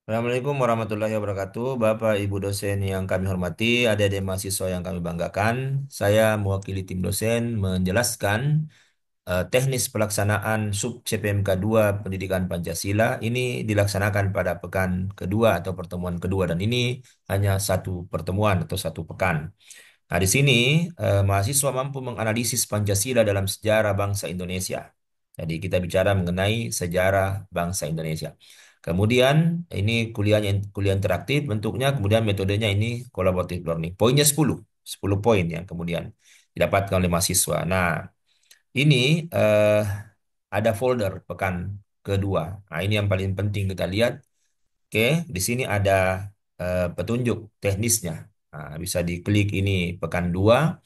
Assalamualaikum warahmatullahi wabarakatuh, Bapak Ibu dosen yang kami hormati, adik-adik mahasiswa yang kami banggakan. Saya mewakili tim dosen menjelaskan teknis pelaksanaan sub CPMK 2 Pendidikan Pancasila. Ini dilaksanakan pada pekan kedua atau pertemuan kedua dan ini hanya satu pertemuan atau satu pekan. Nah, di sini mahasiswa mampu menganalisis Pancasila dalam sejarah bangsa Indonesia. Jadi kita bicara mengenai sejarah bangsa Indonesia. Kemudian ini kuliah interaktif bentuknya, kemudian metodenya ini collaborative learning. Poinnya 10 poin yang kemudian didapatkan oleh mahasiswa. Nah, ini ada folder pekan kedua. Nah, ini yang paling penting kita lihat. Oke, di sini ada petunjuk teknisnya. Nah, bisa diklik ini pekan 2,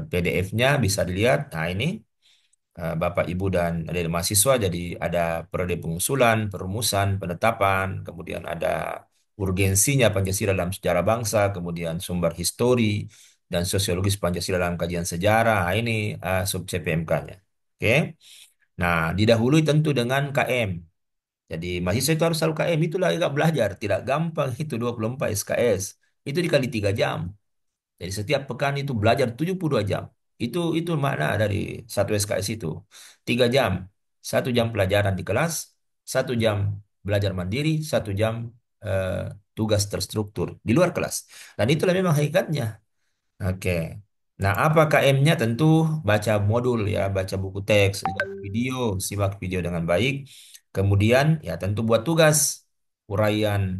PDF-nya bisa dilihat. Nah, ini Bapak, Ibu, dan adik mahasiswa. Jadi ada periode pengusulan, perumusan, penetapan, kemudian ada urgensinya Pancasila dalam sejarah bangsa, kemudian sumber histori dan sosiologis Pancasila dalam kajian sejarah. Nah, ini sub CPMK-nya. Oke. Nah, didahului tentu dengan KM. Jadi mahasiswa itu harus selalu KM, itulah agak belajar. Tidak gampang itu 24 SKS. Itu dikali 3 jam. Jadi setiap pekan itu belajar 72 jam. Itu makna dari satu SKS itu. 3 jam. 1 jam pelajaran di kelas, 1 jam belajar mandiri, 1 jam eh, tugas terstruktur di luar kelas. Dan itulah memang hakikatnya. Oke. Nah, apa KM-nya? Tentu baca modul ya, baca buku teks, lihat video, simak video dengan baik. Kemudian ya tentu buat tugas, uraian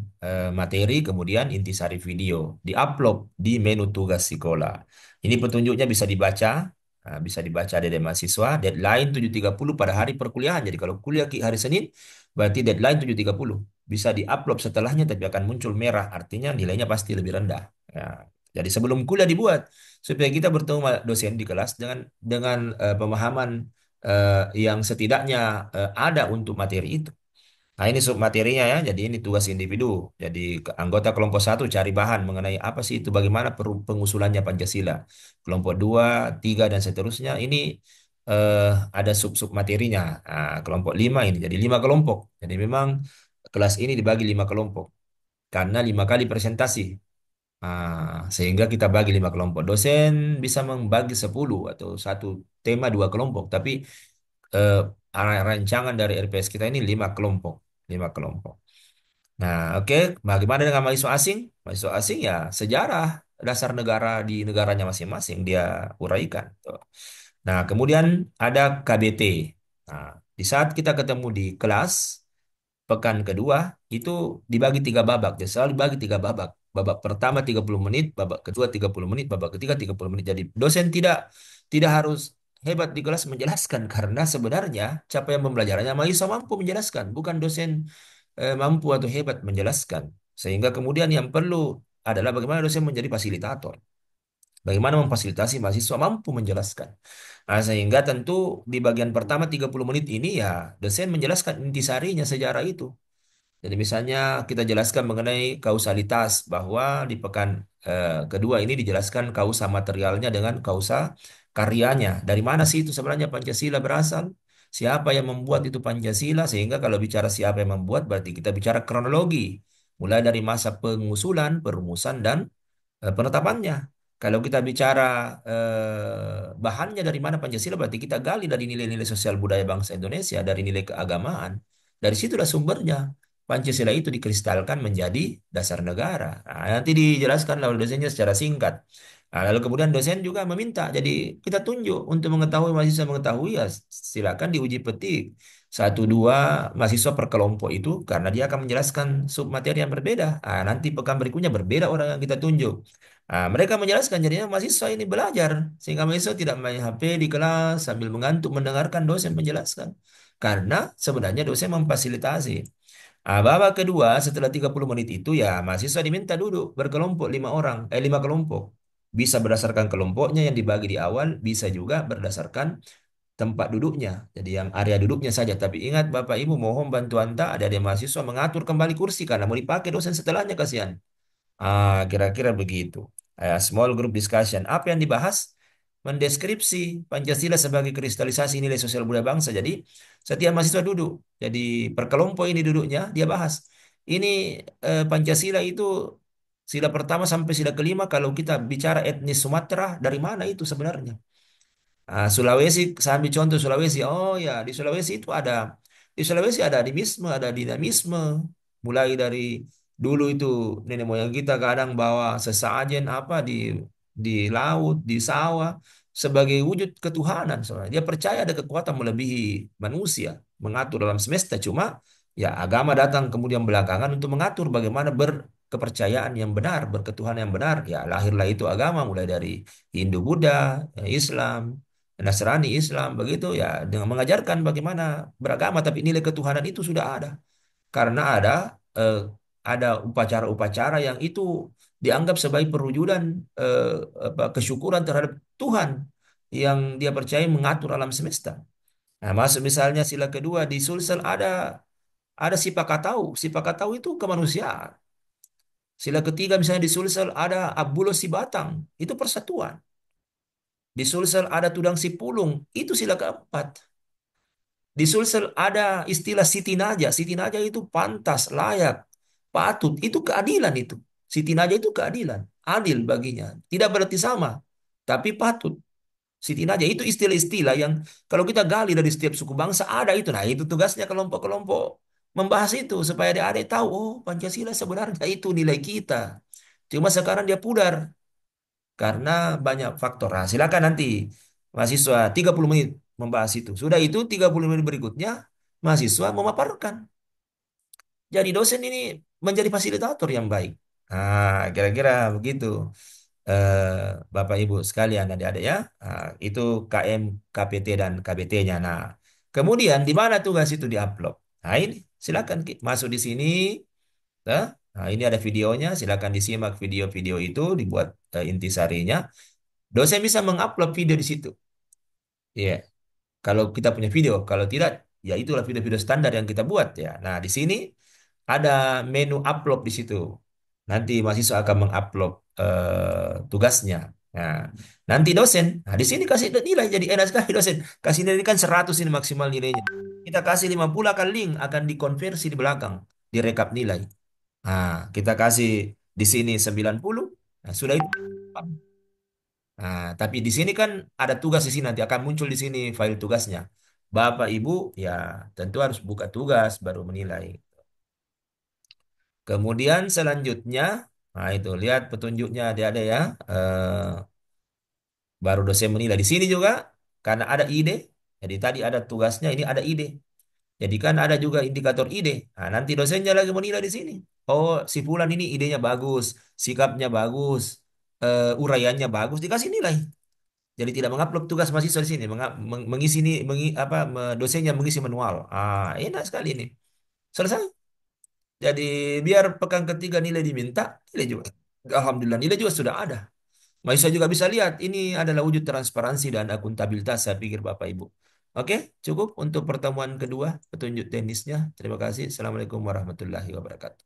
materi, kemudian intisari video, diupload di menu tugas sekolah. Ini petunjuknya bisa dibaca, bisa dibaca dari mahasiswa. Deadline 7.30 pada hari perkuliahan. Jadi kalau kuliah hari Senin, berarti deadline 7.30. Bisa diupload setelahnya, tapi akan muncul merah, artinya nilainya pasti lebih rendah. Ya. Jadi sebelum kuliah dibuat supaya kita bertemu dosen di kelas dengan pemahaman yang setidaknya ada untuk materi itu. Nah, ini sub materinya ya. Jadi ini tugas individu. Jadi anggota kelompok satu cari bahan mengenai apa sih itu, bagaimana pengusulannya Pancasila. Kelompok 2, 3 dan seterusnya. Ini eh, ada sub-sub materinya. Nah, kelompok 5 ini. Jadi 5 kelompok. Jadi memang kelas ini dibagi 5 kelompok karena 5 kali presentasi. Sehingga kita bagi 5 kelompok. Dosen bisa membagi 10 atau satu tema 2 kelompok. Tapi eh, rancangan dari RPS kita ini 5 kelompok. 5 kelompok. Nah, oke. Bagaimana dengan mahasiswa asing? Mahasiswa asing ya sejarah dasar negara di negaranya masing-masing dia uraikan. Tuh. Nah, kemudian ada KBT. Nah, di saat kita ketemu di kelas, pekan kedua itu dibagi 3 babak. Jadi selalu dibagi 3 babak. Babak pertama 30 menit, babak kedua 30 menit, babak ketiga 30 menit. Jadi dosen tidak harus hebat di kelas menjelaskan karena sebenarnya capaian pembelajarannya mahasiswa mampu menjelaskan, bukan dosen mampu atau hebat menjelaskan. Sehingga kemudian yang perlu adalah bagaimana dosen menjadi fasilitator. Bagaimana memfasilitasi mahasiswa mampu menjelaskan. Nah, sehingga tentu di bagian pertama 30 menit ini ya dosen menjelaskan intisarinya sejarah itu. Jadi misalnya kita jelaskan mengenai kausalitas bahwa di pekan kedua ini dijelaskan kausa materialnya dengan kausa karyanya. Dari mana sih itu sebenarnya Pancasila berasal? Siapa yang membuat itu Pancasila? Sehingga kalau bicara siapa yang membuat berarti kita bicara kronologi. Mulai dari masa pengusulan, perumusan, dan penetapannya. Kalau kita bicara bahannya dari mana Pancasila, berarti kita gali dari nilai-nilai sosial budaya bangsa Indonesia, dari nilai keagamaan. Dari situlah sumbernya. Pancasila itu dikristalkan menjadi dasar negara. Nah, nanti dijelaskan oleh dosennya secara singkat. Nah, lalu kemudian dosen juga meminta, jadi kita tunjuk untuk mengetahui mahasiswa mengetahui ya silakan diuji petik. Satu dua mahasiswa per kelompok itu karena dia akan menjelaskan sub materi yang berbeda. Nah, nanti pekan berikutnya berbeda orang yang kita tunjuk. Nah, mereka menjelaskan jadinya mahasiswa ini belajar sehingga mahasiswa tidak main HP di kelas sambil mengantuk mendengarkan dosen menjelaskan. Karena sebenarnya dosen memfasilitasi. Babak kedua setelah 30 menit itu ya mahasiswa diminta duduk berkelompok 5 orang, 5 kelompok. Bisa berdasarkan kelompoknya yang dibagi di awal, bisa juga berdasarkan tempat duduknya. Jadi yang area duduknya saja. Tapi ingat Bapak Ibu mohon bantu Anda ada mahasiswa mengatur kembali kursi karena mau dipakai dosen setelahnya kasihan. Kira-kira begitu. Small group discussion. Apa yang dibahas? Mendeskripsi Pancasila sebagai kristalisasi nilai sosial budaya bangsa. Jadi setiap mahasiswa duduk. Jadi per kelompok ini duduknya dia bahas. Ini Pancasila itu sila pertama sampai sila kelima kalau kita bicara etnis Sumatera dari mana itu sebenarnya? Sulawesi, saya ambil contoh Sulawesi. Oh ya, di Sulawesi itu di Sulawesi ada animisme, ada dinamisme. Mulai dari dulu itu nenek moyang kita kadang bawa sesajen apa di laut, di sawah sebagai wujud ketuhanan. Soalnya dia percaya ada kekuatan melebihi manusia, mengatur dalam semesta. Cuma ya agama datang kemudian belakangan untuk mengatur bagaimana berkepercayaan yang benar, berketuhanan yang benar. Ya lahirlah itu agama mulai dari Hindu, Buddha, Islam. Nasrani, Islam, begitu ya dengan mengajarkan bagaimana beragama, tapi nilai ketuhanan itu sudah ada karena eh, ada upacara-upacara yang itu dianggap sebagai perwujudan eh, kesyukuran terhadap Tuhan yang dia percaya mengatur alam semesta. Nah, masuk misalnya sila kedua di Sulsel ada Sipakatau. Sipakatau itu kemanusiaan. Sila ketiga misalnya di Sulsel ada Abulo Sibatang, itu persatuan. Di Sulsel ada Tudang Sipulung, itu sila keempat. Di Sulsel ada istilah Siti Naja. Siti Naja itu pantas, layak, patut. Itu keadilan itu. Siti Naja itu keadilan. Adil baginya. Tidak berarti sama. Tapi patut. Siti Naja itu istilah-istilah yang kalau kita gali dari setiap suku bangsa ada itu. Nah itu tugasnya kelompok-kelompok membahas itu. Supaya adik-adik tahu, oh Pancasila sebenarnya itu nilai kita. Cuma sekarang dia pudar. Karena banyak faktor. Nah, silakan nanti mahasiswa 30 menit membahas itu. Sudah itu 30 menit berikutnya mahasiswa memaparkan. Jadi dosen ini menjadi fasilitator yang baik. Nah, kira-kira begitu. Bapak Ibu sekalian adik-adik ya. Itu KM, KPT dan KBT-nya. Nah, kemudian di mana tugas itu diupload? Nah, ini silakan masuk di sini. Nah, ini ada videonya. Silakan disimak video-video itu dibuat intisarinya. Dosen bisa mengupload video di situ. Iya, kalau kita punya video, kalau tidak, ya itulah video-video standar yang kita buat ya. Nah, di sini ada menu upload di situ. Nanti mahasiswa akan mengupload tugasnya. Nah, nanti dosen, nah di sini kasih nilai jadi enak sekali dosen. Kasih nilai kan 100 ini maksimal nilainya. Kita kasih 50 akan link akan dikonversi di belakang, direkap nilai. Nah, kita kasih di sini 90. Nah, sudah itu. Nah, tapi di sini kan ada tugas di sini nanti akan muncul di sini file tugasnya. Bapak Ibu ya tentu harus buka tugas baru menilai. Kemudian selanjutnya, nah itu lihat petunjuknya ada ya. Eh, Baru dosen menilai. Di sini juga karena ada ide. Jadi tadi ada tugasnya, ini ada ide. Jadi kan ada juga indikator ide. Nah, nanti dosennya lagi menilai di sini. Oh, si Fulan ini idenya bagus, sikapnya bagus, uraiannya bagus, dikasih nilai. Jadi tidak mengupload tugas mahasiswa di sini, mengisi ini, dosennya mengisi manual. Enak sekali ini. Selesai. Jadi biar pekan ketiga nilai diminta, nilai juga. Alhamdulillah nilai juga sudah ada. Mahasiswa juga bisa lihat ini adalah wujud transparansi dan akuntabilitas saya pikir Bapak Ibu. Oke, cukup untuk pertemuan kedua petunjuk teknisnya. Terima kasih. Assalamualaikum warahmatullahi wabarakatuh.